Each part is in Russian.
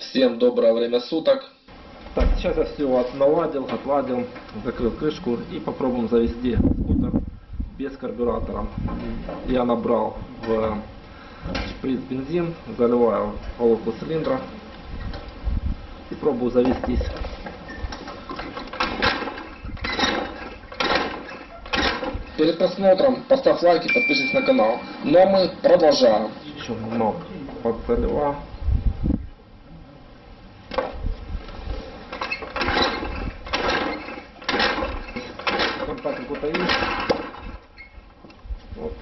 Всем доброе время суток. Так, сейчас я все наладил, отладил, закрыл крышку и попробуем завести скутер без карбюратора. Я набрал в шприц бензин, заливаю в головку цилиндра и пробую завестись. Перед просмотром поставь лайк и подпишись на канал. Ну а мы продолжаем. Еще немного подзаливаю. Контакт какой-то есть. Вот.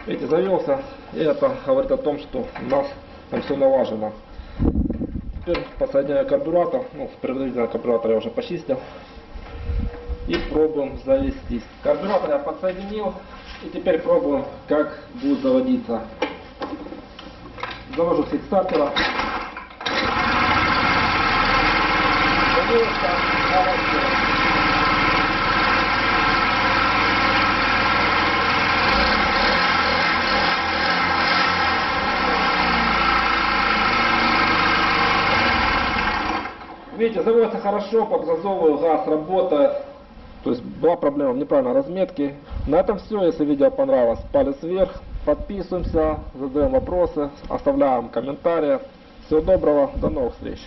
Видите, завелся. И это говорит о том, что у нас там все налажено. Теперь подсоединяю карбюратор. Предварительно карбюратор я уже почистил. И пробуем завестись. Карбюратор я подсоединил. И теперь пробуем, как будет заводиться. Завожу с стартера. Завелся, заводится. Видите, заводится хорошо, подгазовываю, газ работает. То есть была проблема в неправильной разметке. На этом все. Если видео понравилось, палец вверх. Подписываемся, задаем вопросы, оставляем комментарии. Всего доброго, до новых встреч.